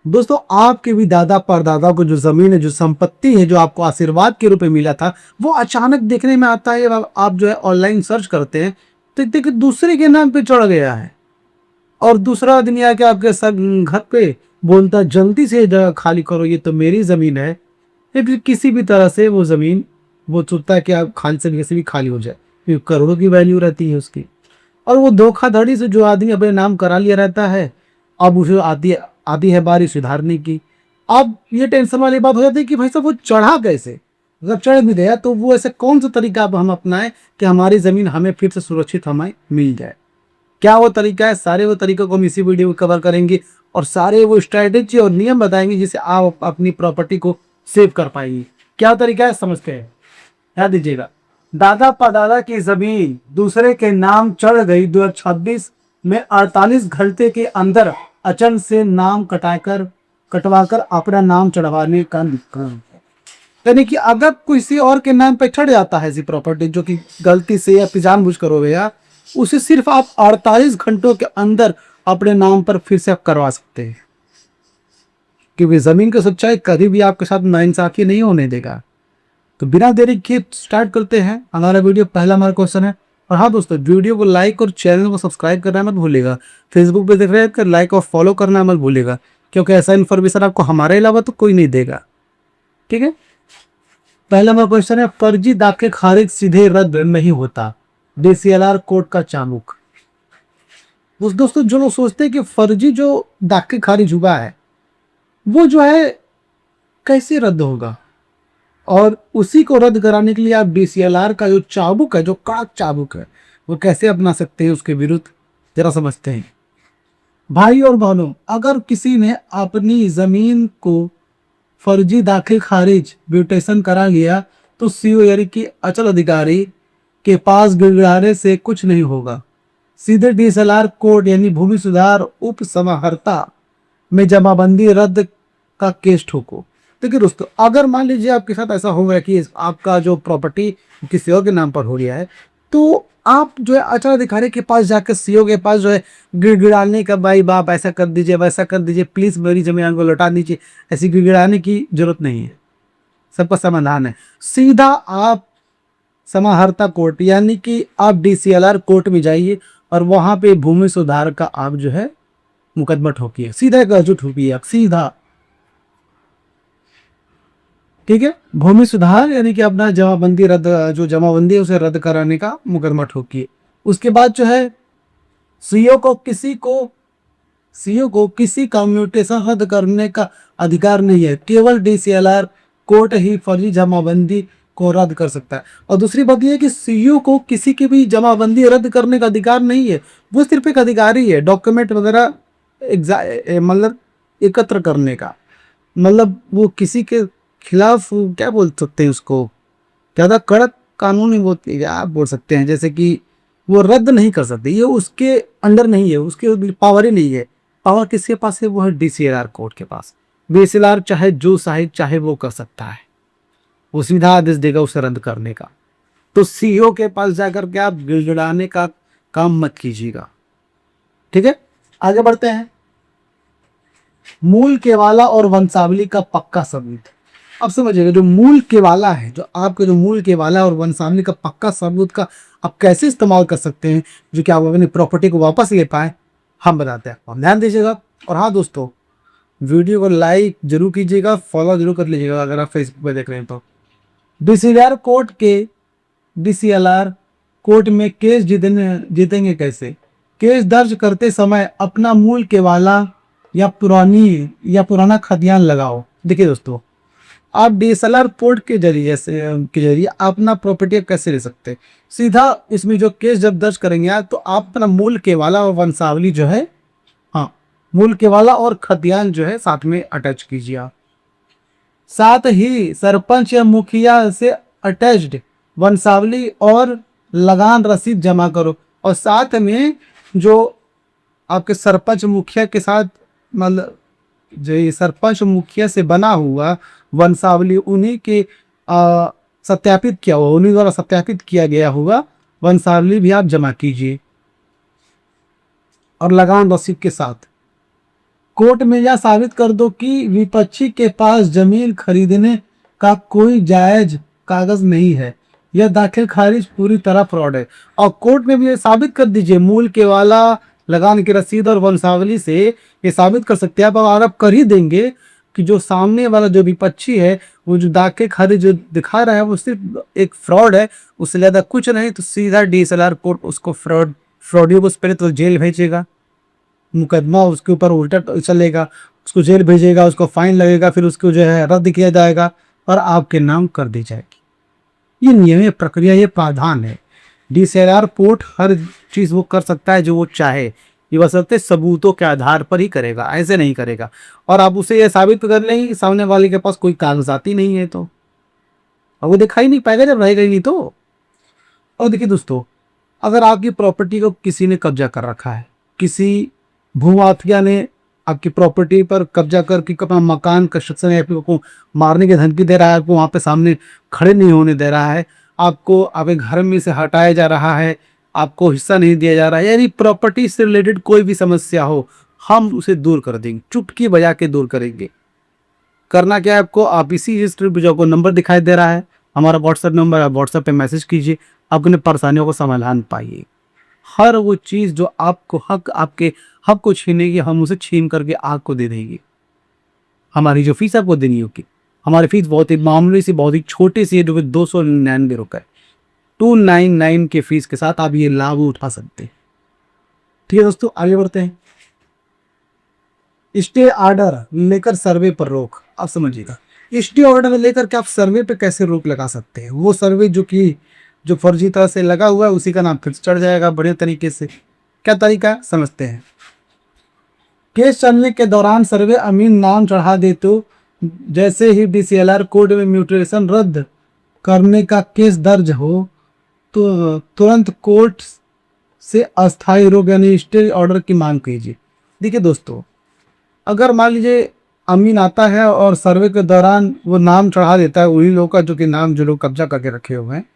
दोस्तों आपके भी दादा परदादा को जो जमीन है, जो संपत्ति है, जो आपको आशीर्वाद के रूप में मिला था, वो अचानक देखने में आता है। आप जो है ऑनलाइन सर्च करते हैं तो देखिए दूसरे के नाम पे चढ़ गया है, और दूसरा आदमी आके आपके सब घर पे बोलता है जल्दी से जगह खाली करो, ये तो मेरी जमीन है। या फिर किसी भी तरह से वो जमीन वो सोचता है कि आप खाली से कैसे भी खाली हो जाए, क्योंकि करोड़ों की वैल्यू रहती है उसकी। और वो धोखाधड़ी से जो आदमी अपने नाम करा लिया रहता है, अब उसे आती आती है बारी सुधारने की। अब ये टेंशन वाली बात हो जाती है कि भाई साहब वो चढ़ा कैसे, अगर चढ़ भी गया तो वो ऐसे कौन सा तरीका अब हम अपनाएं कि हमारी जमीन हमें फिर से सुरक्षित हमें मिल जाए। क्या वो तरीका है, सारे वो तरीकों को हम इसी वीडियो में कवर करेंगे, और सारे वो स्ट्रैटेजी और नियम बताएंगे जिससे आप अपनी प्रॉपर्टी को सेव कर पाएंगे। क्या तरीका है समझते हैं, याद दीजिएगा। दादा परदादा की जमीन दूसरे के नाम चढ़ गई 2026 में 48 घंटे के अंदर अचल से नाम कटवाकर अपना नाम चढ़वाने का नियम। यानी कि अगर किसी और के नाम पे चढ़ जाता है ऐसी प्रॉपर्टी जो कि गलती से या जानबूझकर हो गया, उसे सिर्फ आप 48 घंटों के अंदर अपने नाम पर फिर से आप करवा सकते हैं, क्योंकि जमीन की सच्चाई कभी भी आपके साथ नाइंसाफी नहीं होने देगा। तो बिना देरी के स्टार्ट करते हैं हमारा वीडियो। पहला हमारा क्वेश्चन है, और हाँ दोस्तों वीडियो को लाइक और चैनल को सब्सक्राइब करना मत भूलिएगा। फेसबुक पे देख रहे हैं तो लाइक और फॉलो करना मत भूलिएगा, क्योंकि ऐसा इन्फॉर्मेशन आपको हमारे अलावा तो कोई नहीं देगा। ठीक है, पहला हमारा क्वेश्चन है, फर्जी दाखे खारिज सीधे रद्द नहीं होता, DCLR कोर्ट का चाबुक। उस दोस्तों जो लोग सोचते हैं कि फर्जी जो दाखे खारिज हुआ है वो जो है कैसे रद्द होगा, और उसी को रद्द कराने के लिए आप DCLR का जो चाबुक है, जो कड़क चाबुक है, वो कैसे अपना सकते हैं उसके विरुद्ध, जरा समझते हैं। भाई और बहनों, अगर किसी ने अपनी जमीन को फर्जी दाखिल खारिज म्यूटेशन करा लिया तो सीओ यानी कि अचल अधिकारी के पास गिड़गिड़ाने से कुछ नहीं होगा, सीधे DCLR कोर्ट यानी भूमि सुधार उप समाहर्ता में जमाबंदी रद्द का केस ठोको। देखिए दोस्तों, अगर मान लीजिए आपके साथ ऐसा हो गया कि आपका जो प्रॉपर्टी किसी और के नाम पर हो गया है, तो आप जो है अचल अधिकारी के पास जाकर सीओ के पास जो है गिड़गिड़ाने का, भाई बाप ऐसा कर दीजिए वैसा कर दीजिए, प्लीज मेरी जमीन को लौटा दीजिए, ऐसी गिड़गिड़ाने की जरूरत नहीं है। सबका समाधान है, सीधा आप समाहर्ता कोर्ट यानी कि आप DCLR कोर्ट में जाइए और वहां पे भूमि सुधार का आप जो है मुकदमा ठोकिए, सीधा एक अर्जी ठोकिए आप सीधा। ठीक है, भूमि सुधार यानी कि अपना जमाबंदी रद्द, जो जमाबंदी है उसे रद्द कराने का मुकदमा ठोकिए। उसके बाद जो है सीओ को किसी का म्यूटेशन रद्द करने का अधिकार नहीं है, केवल DCLR कोर्ट ही फर्जी जमाबंदी को रद्द कर सकता है। और दूसरी बात यह है कि सीओ को किसी की भी जमाबंदी रद्द करने का अधिकार नहीं है, वो सिर्फ एक अधिकारी है डॉक्यूमेंट वगैरह मतलब एकत्र करने का। मतलब वो किसी के खिलाफ क्या बोल सकते हैं, उसको ज्यादा कड़क कानूनी आप बोल सकते हैं, जैसे कि वो रद्द नहीं कर सकते, ये उसके अंडर नहीं है, उसके पावर ही नहीं है। पावर किसके पास है, वो है DCLR कोर्ट के पास। DCLR चाहे जो साहिब चाहे वो कर सकता है, वो सीधा आदेश देगा उसे रद्द करने का। तो सीओ के पास जाकर के आप गिड़गिड़ाने का काम मत कीजिएगा। ठीक है, आगे बढ़ते हैं। मूल केवाला और वंशावली का पक्का सबूत। अब समझिएगा, जो मूल केवाला है, जो आपके जो मूल केवाला और वंशावली का पक्का सबूत का आप कैसे इस्तेमाल कर सकते हैं जो कि आप अपनी प्रॉपर्टी को वापस ले पाए, हम बताते हैं, आप ध्यान दीजिएगा। और हाँ दोस्तों, वीडियो को लाइक जरूर कीजिएगा, फॉलो जरूर कर लीजिएगा अगर आप फेसबुक पे देख रहे हैं तो। DCLR कोर्ट में केस जीतेंगे कैसे। केस दर्ज करते समय अपना मूल केवाला या पुराना खतियान लगाओ। देखिए दोस्तों, आप DSLR पोर्ट के जरिए अपना प्रॉपर्टी कैसे ले सकते हैं। सीधा इसमें जो केस जब दर्ज करेंगे आप, तो आप अपना मूल केवाला और वंशावली जो है, हाँ मूल केवाला और खतियान जो है साथ में अटैच कीजिए आप। साथ ही सरपंच या मुखिया से अटैच्ड वंशावली और लगान रसीद जमा करो। और साथ में जो आपके सरपंच मुखिया के साथ, मतलब जो ये सरपंच मुखिया से बना हुआ वंशावली, उन्हीं के सत्यापित किया हुआ, उन्हीं द्वारा सत्यापित किया गया हुआ वंशावली भी आप जमा कीजिए, और लगान रसीद के साथ। कोर्ट में यह साबित कर दो कि विपक्षी के पास जमीन खरीदने का कोई जायज कागज नहीं है, यह दाखिल खारिज पूरी तरह फ्रॉड है। और कोर्ट में भी ये साबित कर दीजिए, मूल केवाला, लगान की रसीद और वंशावली से ये साबित कर सकते हैं आप। और आप कर ही देंगे कि जो सामने वाला जो विपक्षी है वो जो दाखिल खारिज जो दिखा रहा है वो सिर्फ एक फ्रॉड है, उससे ज्यादा कुछ नहीं। तो सीधा डीएसएलआर कोर्ट उसको फ्रॉडियो को पहले तो जेल भेजेगा, मुकदमा उसके ऊपर उल्टा चलेगा, उसको जेल भेजेगा, उसको फाइन लगेगा, फिर उसको जो है रद्द किया जाएगा और आपके नाम कर दी जाएगी। ये नियम है, प्रक्रिया, ये प्रावधान है। डीएसएलआर कोर्ट हर चीज वो कर सकता है जो वो चाहे, ये बशर्ते सबूतों के आधार पर ही करेगा, ऐसे नहीं करेगा। और आप उसे ये साबित कर लेंगे कि सामने वाले के पास कोई कागजात ही नहीं है, तो और वो दिखाई नहीं पाएगा जब रहेगा ही नहीं तो। और देखिए दोस्तों, अगर आपकी प्रॉपर्टी को किसी ने कब्जा कर रखा है, किसी भूमाफिया ने आपकी प्रॉपर्टी पर कब्जा करके अपना मकान कंस्ट्रक्शन या फिर को मारने की धमकी दे रहा है, आपको वहां पे सामने खड़े नहीं होने दे रहा है, आपको आपके घर में से हटाया जा रहा है, आपको हिस्सा नहीं दिया जा रहा है, यानी प्रॉपर्टी से रिलेटेड कोई भी समस्या हो, हम उसे दूर कर देंगे, चुटकी बजा के दूर करेंगे। करना क्या है आपको, आप इसी हिस्ट्री पे जो आपको नंबर दिखाई दे रहा है, हमारा व्हाट्सएप नंबर, आप व्हाट्सएप पे मैसेज कीजिए, अपने परेशानियों को समाधान पाइए। हर वो चीज जो आपको हक, आपके हक को छीनेगी, हम उसे छीन करके आपको दे देंगे। हमारी जो फीस आपको देनी होगी, हमारी फीस बहुत ही मामूली सी, बहुत ही छोटी सी है, जो कि 299 रुपए, 299 के फीस के साथ आप ये लाभ उठा सकते हैं। ठीक है दोस्तों, आगे बढ़ते हैं। स्टे ऑर्डर लेकर सर्वे पर रोक, आप समझिएगा, स्टे ऑर्डर लेकर के आप सर्वे पे कैसे रोक लगा सकते हैं। वो सर्वे जो फर्जी तरह से लगा हुआ है उसी का नाम फिर से चढ़ जाएगा बढ़िया तरीके से। क्या तरीका है समझते हैं। केस चलने के दौरान सर्वे अमीन नाम चढ़ा दे तो जैसे ही डीसीएलआर कोड में म्यूटेशन रद्द करने का केस दर्ज हो तो तुरंत कोर्ट से अस्थायी रोक यानी स्टे ऑर्डर की मांग कीजिए। देखिए दोस्तों, अगर मान लीजिए अमीन आता है और सर्वे के दौरान वो नाम चढ़ा देता है उन्हीं लोगों का जो कि नाम जो लोग कब्जा करके रखे हुए हैं,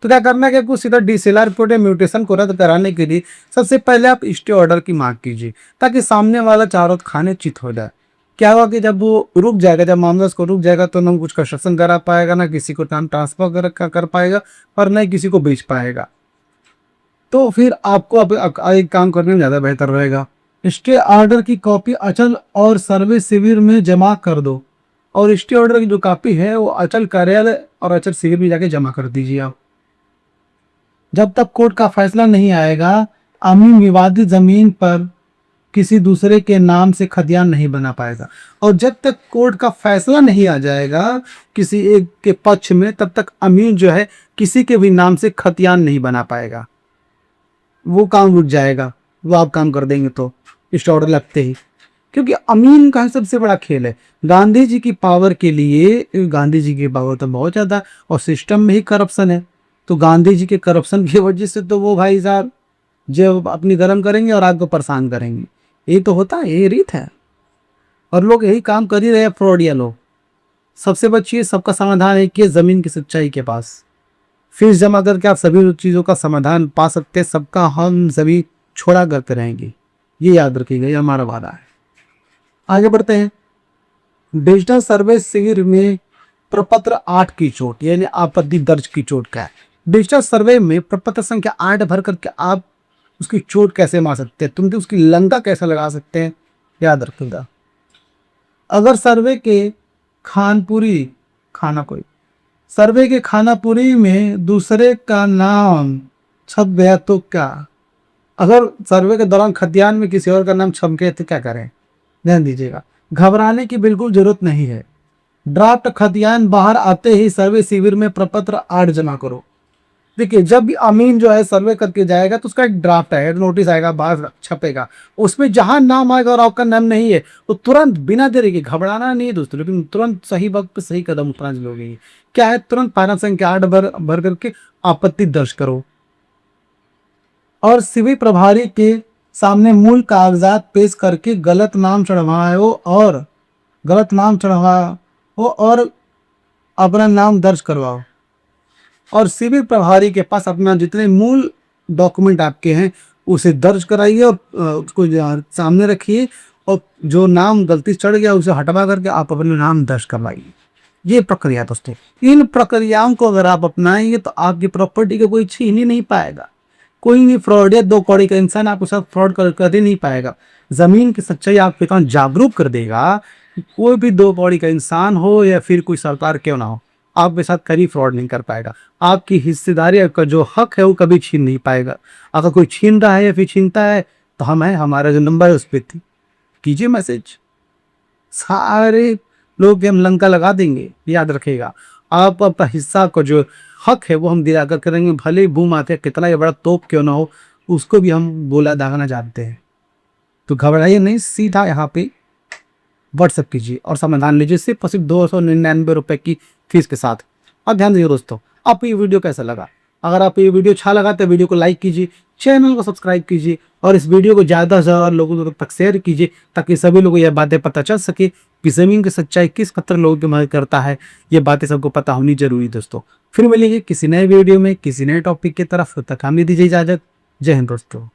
तो क्या करना है कि आपको सीधा डीसीएलआर रिपोर्ट या म्यूटेशन को रद्द कराने के लिए सबसे पहले आप स्टे ऑर्डर की मांग कीजिए, ताकि सामने वाला चारों खाने चित हो जाए। क्या होगा कि जब वो रुक जाएगा, जब मामला उसको रुक जाएगा, तो ना कुछ कंस्ट्रक्शन करा पाएगा, ना किसी को नाम ट्रांसफर कर पाएगा और न ही किसी को बेच पाएगा। तो फिर आपको अब एक काम करने में ज़्यादा बेहतर रहेगा। स्टे ऑर्डर की कॉपी अचल और सर्वे शिविर में जमा कर दो, और स्टे ऑर्डर की जो कॉपी है वो अचल कार्यालय और अचल शिविर में जाके जमा कर दीजिए आप। जब तक कोर्ट का फैसला नहीं आएगा, अमीन विवादित जमीन पर किसी दूसरे के नाम से खतियान नहीं बना पाएगा। और जब तक कोर्ट का फैसला नहीं आ जाएगा किसी एक के पक्ष में, तब तक अमीन जो है किसी के भी नाम से खतियान नहीं बना पाएगा, वो काम रुक जाएगा। वो आप काम कर देंगे तो इस ऑर्डर लगते ही, क्योंकि अमीन का सबसे बड़ा खेल है। गांधी जी की पावर के लिए, गांधी जी की पावर तो बहुत ज्यादा और सिस्टम में ही करप्शन है, तो गांधी जी के करप्शन की वजह से तो वो भाई साहब जब अपनी गर्म करेंगे और आपको परेशान करेंगे। यही तो होता है, यही रीत है, और लोग यही काम कर ही रहे हैं, फ्रॉडिया लोग। सबसे बचिए, सबका समाधान है कि जमीन की सच्चाई के पास फीस जमा करके आप सभी चीज़ों का समाधान पा सकते हैं। सबका हम सभी छोड़ा करते रहेंगे, ये याद रखिएगा, ये हमारा वादा है। आगे बढ़ते हैं। डिजिटल सर्वे शिविर में प्रपत्र 8 की चोट यानी आपत्ति दर्ज की चोट का है। डिजिटल सर्वे में प्रपत्र संख्या 8 भर करके आप उसकी चोट कैसे मार सकते हैं, तुम उसकी लंका कैसे लगा सकते हैं, याद रखिएगा। अगर सर्वे के खानापुरी में दूसरे का नाम छप गया तो क्या, अगर सर्वे के दौरान खतियान में किसी और का नाम छप गया तो क्या करें। ध्यान दीजिएगा, घबराने की बिल्कुल जरूरत नहीं है। ड्राफ्ट खतियान बाहर आते ही सर्वे शिविर में प्रपत्र 8 जमा करो। देखिए, जब भी अमीन जो है सर्वे करके जाएगा तो उसका एक ड्राफ्ट है, नोटिस आएगा, बाहर छपेगा, उसमें जहां नाम आएगा और आपका नाम नहीं है तो तुरंत बिना देरी के, घबराना नहीं है दोस्तों, लेकिन तुरंत सही वक्त पे सही कदम उठाना जरूरी है। क्या है, तुरंत पारा संख्या 8 भर करके आपत्ति दर्ज करो और शिविर प्रभारी के सामने मूल कागजात पेश करके गलत नाम चढ़वाओ और अपना नाम दर्ज करवाओ। और शिविर प्रभारी के पास अपना जितने मूल डॉक्यूमेंट आपके हैं उसे दर्ज कराइए और उसको सामने रखिए और जो नाम गलती से चढ़ गया उसे हटवा करके आप अपने नाम दर्ज करवाइए। ये प्रक्रिया है दोस्तों। इन प्रक्रियाओं को अगर आप अपनाएंगे तो आपकी प्रॉपर्टी को कोई छीन ही नहीं पाएगा। कोई भी फ्रॉड या दो कौड़ी का इंसान आपके साथ फ्रॉड कर ही नहीं पाएगा। जमीन की सच्चाई आपको इतना जागरूक कर देगा कि कोई भी दो कौड़ी का इंसान हो या फिर कोई सरकार क्यों ना हो, आपके साथ कभी फ्रॉड नहीं कर पाएगा। आपकी हिस्सेदारी, आपका जो हक है वो कभी छीन नहीं पाएगा। अगर कोई छीन रहा है या फिर छीनता है तो हम है, हमारा जो नंबर है उस पर कीजिए मैसेज। सारे लोग हम लंका लगा देंगे, याद रखेगा। आप अपना हिस्सा का जो हक है वो हम दिया कर करेंगे, भले ही भूमाते कितना ही बड़ा तोप क्यों ना हो, उसको भी हम बोला दागना जानते हैं। तो घबराइए नहीं, सीधा यहाँ पे व्हाट्सएप कीजिए और समाधान लीजिए सिर्फ और सिर्फ 299 रुपए की फीस के साथ। और ध्यान दीजिए दोस्तों, आपको ये वीडियो कैसा लगा? अगर आपको ये वीडियो अच्छा लगा तो वीडियो को लाइक कीजिए, चैनल को सब्सक्राइब कीजिए और इस वीडियो को ज़्यादा से ज़्यादा लोगों तक शेयर कीजिए ताकि सभी लोगों को यह बातें पता चल सके कि ज़मीन की सच्चाई किस कदर लोगों की मदद करता है। ये बातें सबको पता होनी जरूरी दोस्तों। फिर मिलेंगे किसी नए वीडियो में किसी नए टॉपिक की तरफ। तब तक हमें दीजिए इजाज़त। जय हिंद दोस्तों।